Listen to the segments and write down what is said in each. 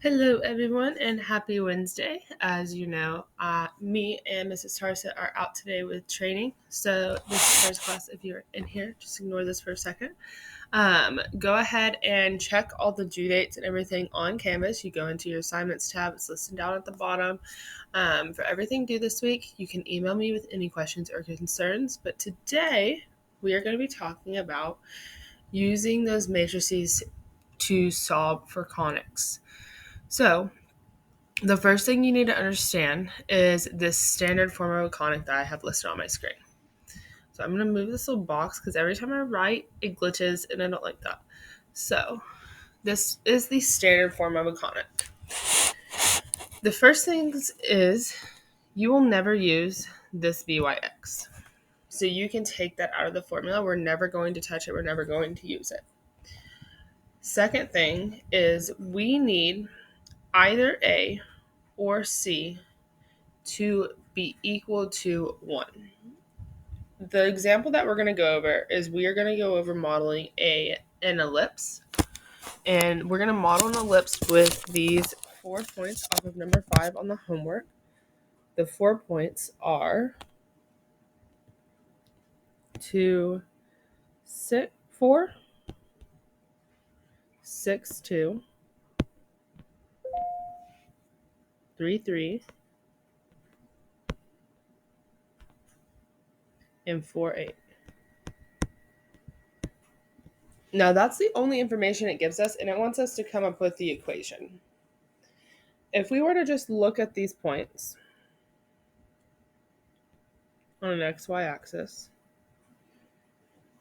Hello, everyone, and happy Wednesday. As you know, me and Mrs. Tarsa are out today with training. So, this is first class. If you're in here, just ignore this for a second. Go ahead and check all the due dates and everything on Canvas. You go into your assignments tab, it's listed down at the bottom. For everything due this week, you can email me with any questions or concerns. But today, we are going to be talking about using those matrices to solve for conics. So, the first thing you need to understand is this standard form of a conic that I have listed on my screen. So I'm going to move this little box because every time I write, it glitches and I don't like that. So this is the standard form of a conic. The first thing is you will never use this byx. So you can take that out of the formula. We're never going to touch it. We're never going to use it. Second thing is we need either A or C to be equal to 1. The example that we're going to go over is we are going to go over modeling an ellipse. And we're going to model an ellipse with these 4 points off of number 5 on the homework. The 4 points are 2, 6, 4, 6, 2, 3, 3, and 4, 8. Now that's the only information it gives us, and it wants us to come up with the equation. If we were to just look at these points on an xy axis,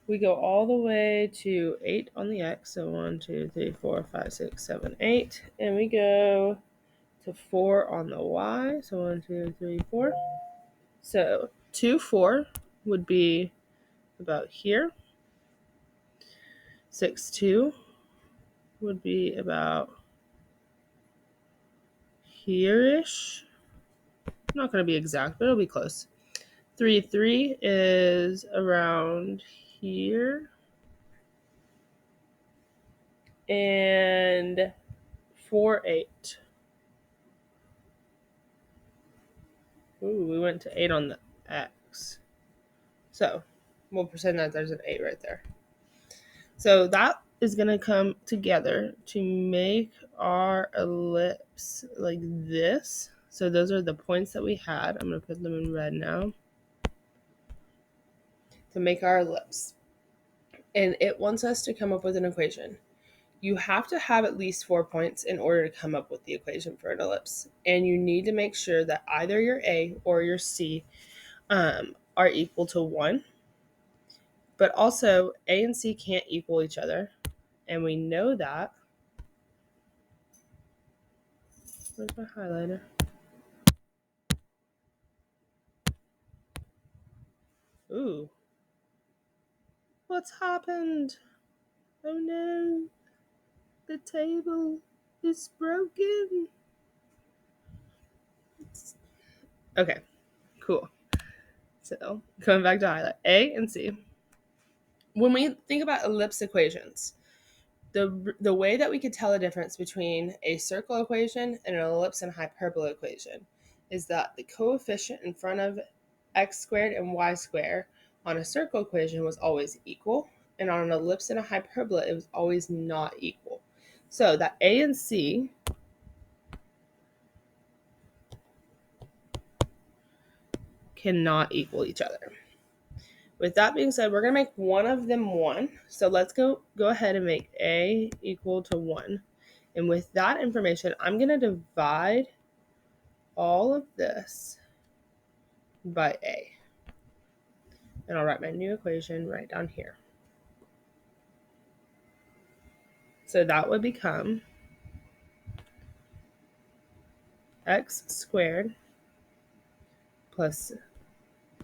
we go all the way to 8 on the x, so 1, 2, 3, 4, 5, 6, 7, 8, and we go to 4 on the y, so 1, 2, 3, 4. So 2, 4 would be about here. 6, 2 would be about here-ish. Not going to be exact, but it'll be close. 3, 3 is around here. And 4, 8. Ooh, we went to 8 on the x. So we'll pretend that there's an 8 right there. So that is going to come together to make our ellipse like this. So those are the points that we had. I'm going to put them in red now. To make our ellipse. And it wants us to come up with an equation. You have to have at least 4 points in order to come up with the equation for an ellipse. And you need to make sure that either your A or your C are equal to 1. But also, A and C can't equal each other. And we know that. Where's my highlighter? Ooh. What's happened? Oh no. The table is broken. Okay, cool. So, going back to highlight. A and C. When we think about ellipse equations, the way that we could tell the difference between a circle equation and an ellipse and hyperbola equation is that the coefficient in front of x squared and y squared on a circle equation was always equal, and on an ellipse and a hyperbola, it was always not equal. So that A and C cannot equal each other. With that being said, we're going to make one of them 1. So let's go ahead and make A equal to 1. And with that information, I'm going to divide all of this by A. And I'll write my new equation right down here. So that would become x squared plus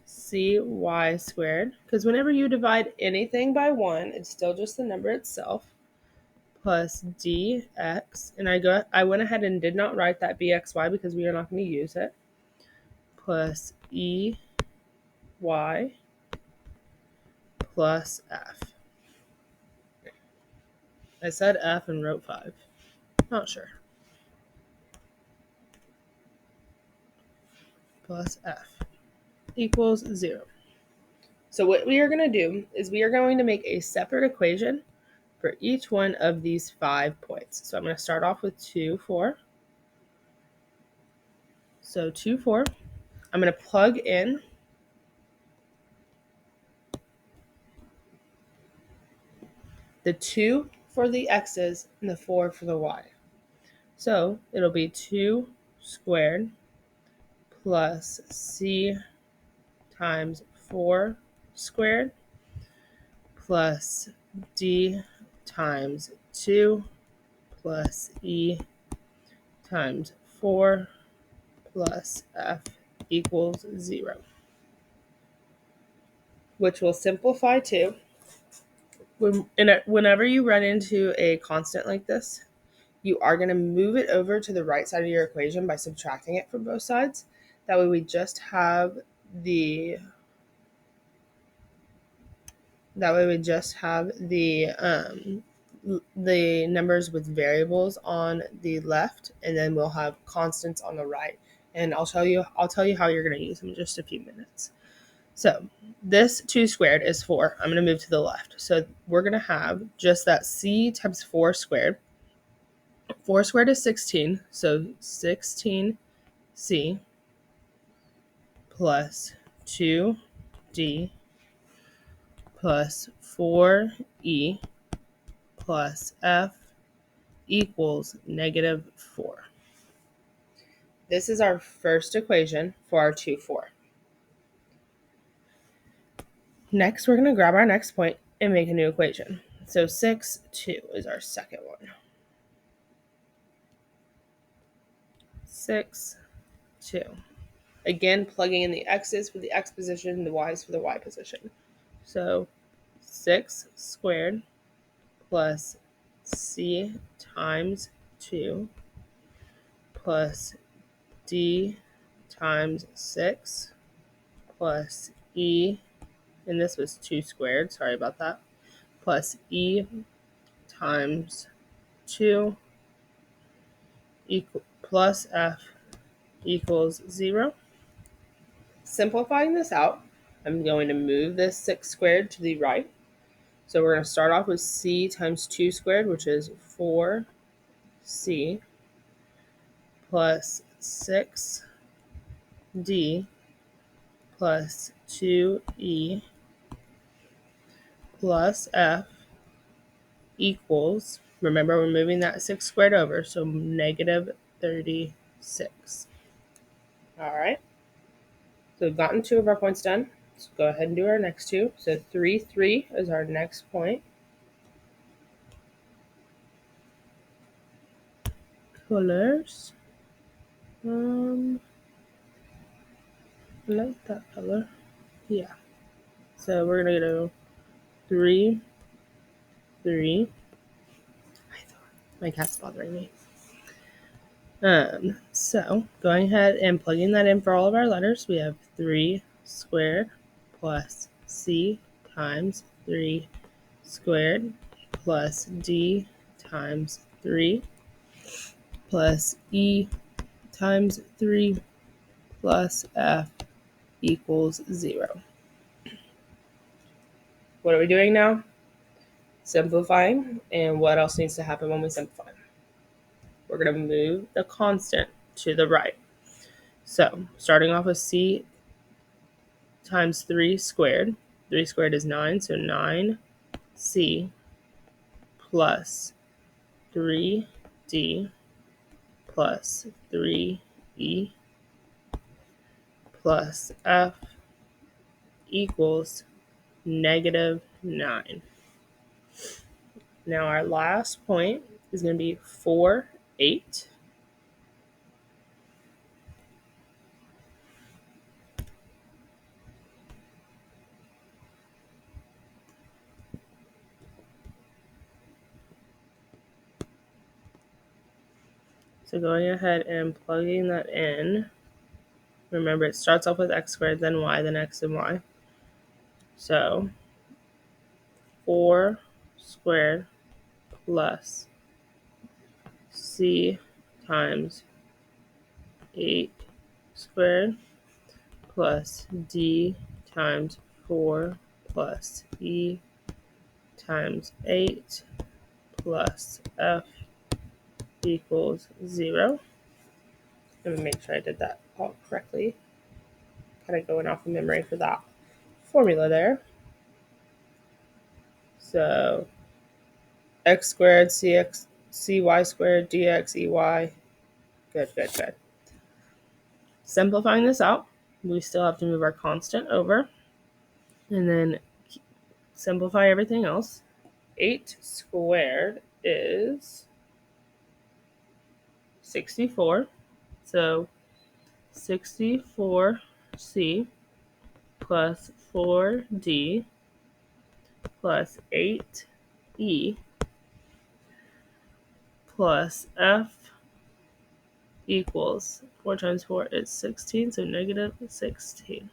cy squared. Because whenever you divide anything by 1, it's still just the number itself. Plus dx. And I went ahead and did not write that bxy because we are not going to use it. Plus ey plus f. I said f and wrote 5. Not sure. plus f equals 0. So what we are going to do is we are going to make a separate equation for each one of these 5 points. So I'm going to start off with 2, 4. So 2, 4. I'm going to plug in the 2 for the x's and the 4 for the y. So it'll be 2 squared plus c times 4 squared plus d times 2 plus e times 4 plus f equals 0, which will simplify to, whenever you run into a constant like this, you are going to move it over to the right side of your equation by subtracting it from both sides. That way we just have the the numbers with variables on the left, and then we'll have constants on the right. And I'll tell you how you're going to use them in just a few minutes. So this 2 squared is 4. I'm going to move to the left. So we're going to have just that c times 4 squared. 4 squared is 16, so 16c plus 2d plus 4e plus f equals -4. This is our first equation for our 2, 4. Next, we're going to grab our next point and make a new equation. So 6, 2 is our second one. 6, 2. Again, plugging in the x's for the x position, the y's for the y position. So 6 squared plus c times 2 plus d times 6 plus e, and this was 2 squared, sorry about that, plus e times 2 plus f equals 0. Simplifying this out, I'm going to move this 6 squared to the right. So we're going to start off with c times 2 squared, which is 4c plus 6d plus 2e plus f equals, remember we're moving that 6 squared over, so -36. All right. So we've gotten 2 of our points done. Let's go ahead and do our next 2. So 3, 3 is our next point. Colors. I like that color. Yeah. So we're going to go 3, 3. My cat's bothering me. So going ahead and plugging that in for all of our letters, we have 3 squared plus c times 3 squared plus d times 3 plus e times 3 plus f equals 0. What are we doing now? Simplifying. And what else needs to happen when we simplify? We're going to move the constant to the right. So starting off with c times 3 squared. 3 squared is 9, so 9c plus 3d plus 3e plus f equals -9. Now our last point is going to be 4, 8. So going ahead and plugging that in, remember it starts off with x squared, then y, then x and y. So 4 squared plus c times 8 squared plus D times 4 plus E times 8 plus F equals 0. Let me make sure I did that all correctly. Kind of going off of memory for that formula there. So x squared cx cy squared dx ey. Good. Simplifying this out, we still have to move our constant over and then simplify everything else. 8 squared is 64. So 64c plus 4d plus 8e plus f equals 4 times 4 is 16, so negative 16.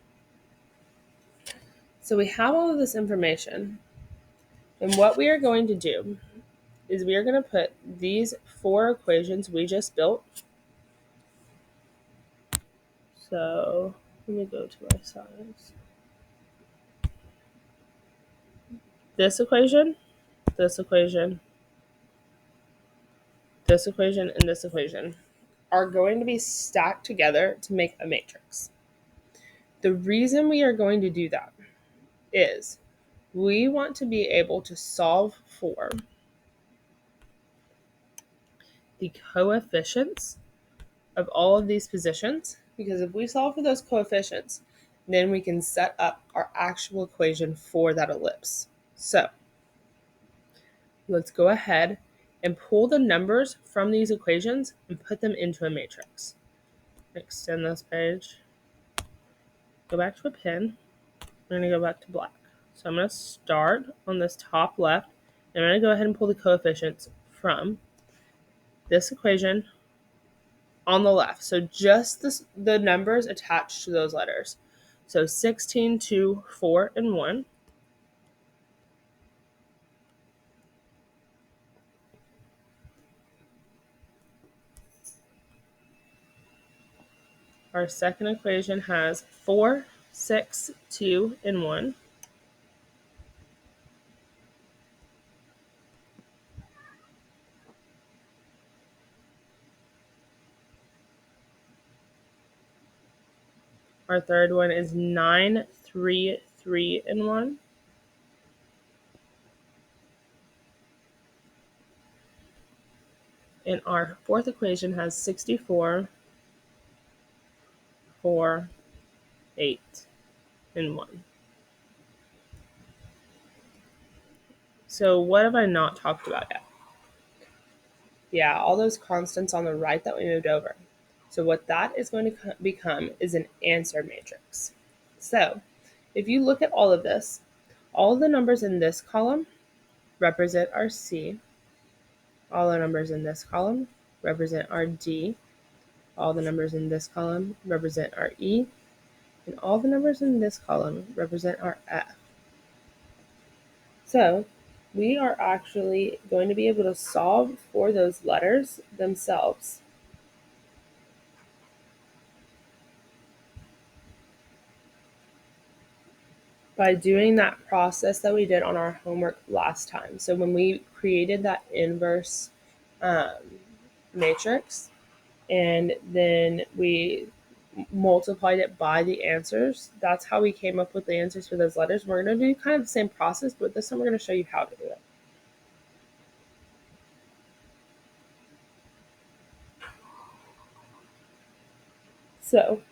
So we have all of this information, and what we are going to do is we are going to put these 4 equations we just built. So let me go to my sides. This equation, this equation, this equation, and this equation are going to be stacked together to make a matrix. The reason we are going to do that is we want to be able to solve for the coefficients of all of these positions, because if we solve for those coefficients, then we can set up our actual equation for that ellipse. So let's go ahead and pull the numbers from these equations and put them into a matrix. Extend this page, go back to a pen, I'm going to go back to black. So I'm going to start on this top left, and I'm going to go ahead and pull the coefficients from this equation on the left. So just the numbers attached to those letters. So 16, 2, 4, and 1. Our second equation has 4, 6, 2, and 1. Our third one is 9, 3, 3, and 1. And our fourth equation has 64, 4, 8, and 1. So what have I not talked about yet? Yeah, all those constants on the right that we moved over. So what that is going to become is an answer matrix. So if you look at all of this, all of the numbers in this column represent our C. All the numbers in this column represent our D. All the numbers in this column represent our E. And all the numbers in this column represent our F. So we are actually going to be able to solve for those letters themselves by doing that process that we did on our homework last time. So when we created that inverse matrix and then we multiplied it by the answers, that's how we came up with the answers for those letters. We're going to do kind of the same process, but this time we're going to show you how to do it. So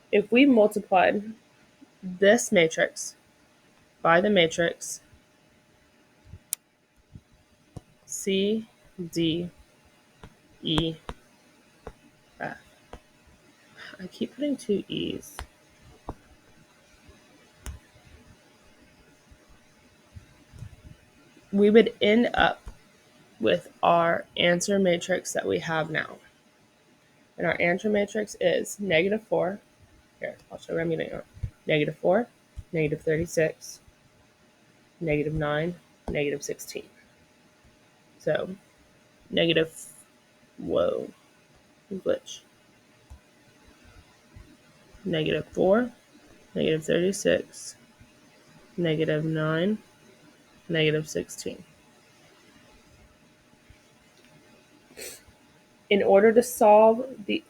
if we multiplied this matrix by the matrix C, D, E, F. I keep putting 2 E's. We would end up with our answer matrix that we have now. And our answer matrix is negative 4. Here, I'll show you what I'm getting on. Negative 4, negative 36, negative 9, negative 16. So, whoa, glitch. -4, -36, -9, -16. In order to solve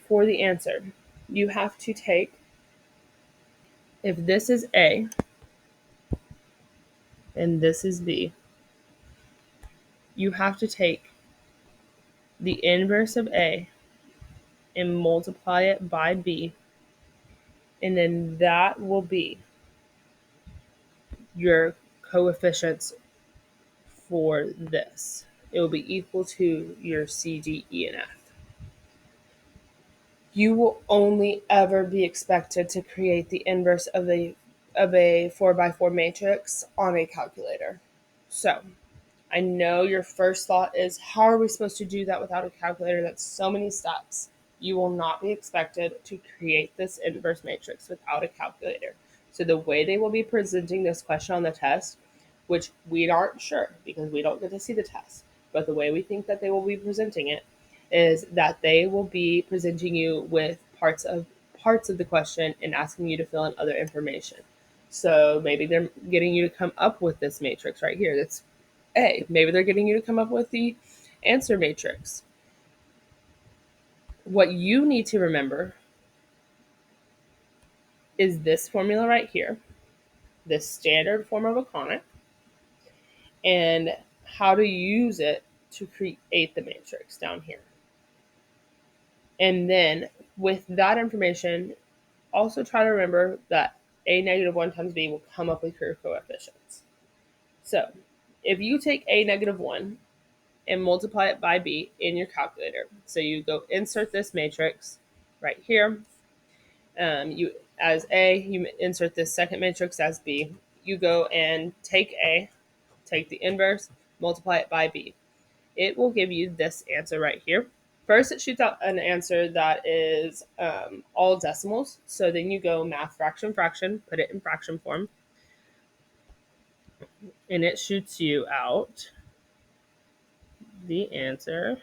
for the answer, you have to take, if this is A and this is B, you have to take the inverse of A and multiply it by B, and then that will be your coefficients for this. It will be equal to your C, D, E, and F. You will only ever be expected to create the inverse of a 4x4 matrix on a calculator. So I know your first thought is, how are we supposed to do that without a calculator? That's so many steps. You will not be expected to create this inverse matrix without a calculator. So the way they will be presenting this question on the test, which we aren't sure because we don't get to see the test, but the way we think that they will be presenting it is that they will be presenting you with parts of the question and asking you to fill in other information. So maybe they're getting you to come up with this matrix right here. That's A. Maybe they're getting you to come up with the answer matrix. What you need to remember is this formula right here, this standard form of a conic, and how to use it to create the matrix down here. And then with that information, also try to remember that A -1 times B will come up with your coefficients. So if you take A -1 and multiply it by B in your calculator. So you go insert this matrix right here. You as A, you insert this second matrix as B. You go and take A, take the inverse, multiply it by B. It will give you this answer right here. First, it shoots out an answer that is all decimals. So then you go math, fraction, fraction, put it in fraction form, and it shoots you out the answer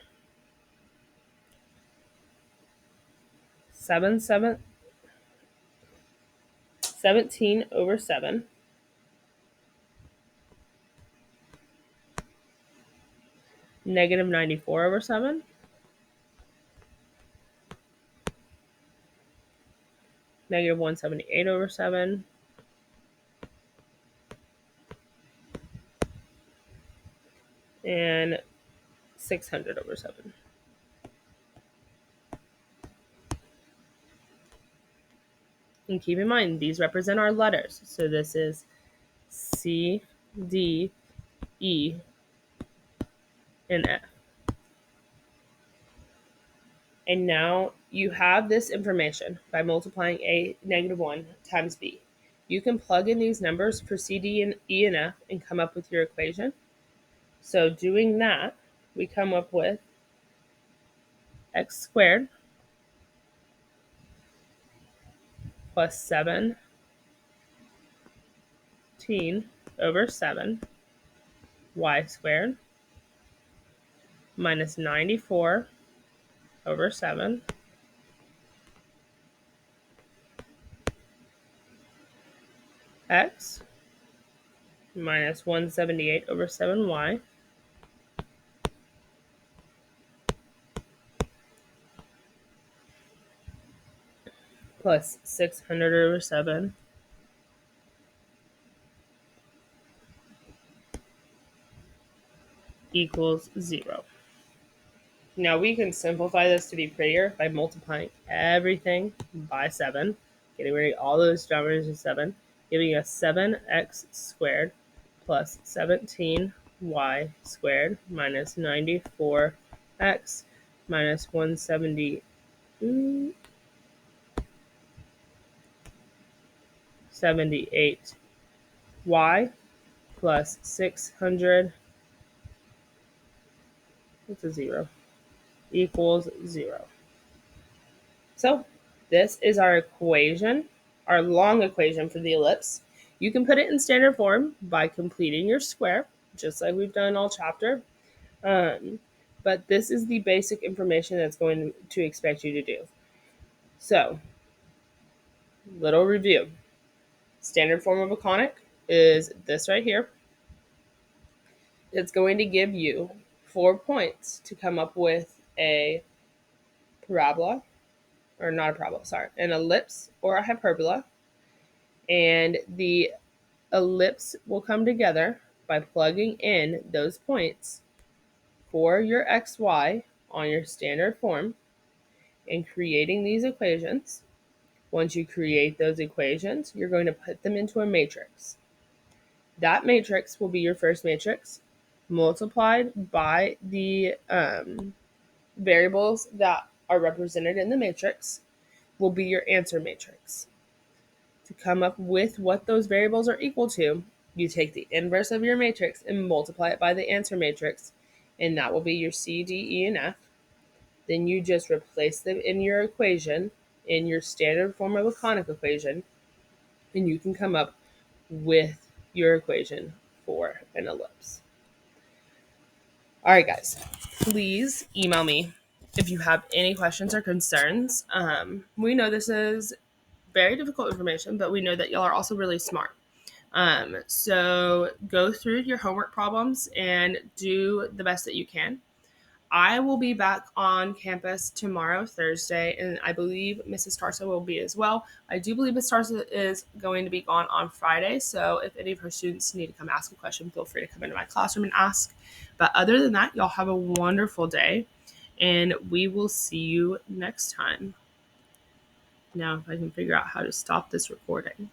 17 over 7 -94 over 7 -178 over 7 and 600 over 7. And keep in mind, these represent our letters. So this is C, D, E, and F. And now you have this information by multiplying A -1 times B. You can plug in these numbers for C, D, and E, and F and come up with your equation. So doing that, we come up with x squared plus 17 over 7 y squared minus 94 over 7 x minus 178 over 7y plus 600 over 7 equals 0. Now we can simplify this to be prettier by multiplying everything by 7, getting rid of all those numbers of 7, giving us 7x squared plus 17y squared minus 94x minus 178y plus 600, it's a 0, equals 0. So this is our equation, our long equation for the ellipse. You can put it in standard form by completing your square, just like we've done all chapter. But this is the basic information that's going to expect you to do. So Little review. Standard form of a conic is this right here. It's going to give you 4 points to come up with a parabola, or not a parabola, sorry, an ellipse or a hyperbola. And the ellipse will come together by plugging in those points for your xy on your standard form and creating these equations. Once you create those equations, you're going to put them into a matrix. That matrix will be your first matrix multiplied by the variables that are represented in the matrix will be your answer matrix. To come up with what those variables are equal to, you take the inverse of your matrix and multiply it by the answer matrix, and that will be your C, D, E, and F. Then you just replace them in your equation, in your standard form of a conic equation, and you can come up with your equation for an ellipse. All right, guys, please email me if you have any questions or concerns. We know this is very difficult information, but we know that y'all are also really smart. So go through your homework problems and do the best that you can. I will be back on campus tomorrow, Thursday, and I believe Mrs. Tarsa will be as well. I do believe Mrs. Tarsa is going to be gone on Friday, so if any of her students need to come ask a question, feel free to come into my classroom and ask. But other than that, y'all have a wonderful day, and we will see you next time. Now, if I can figure out how to stop this recording.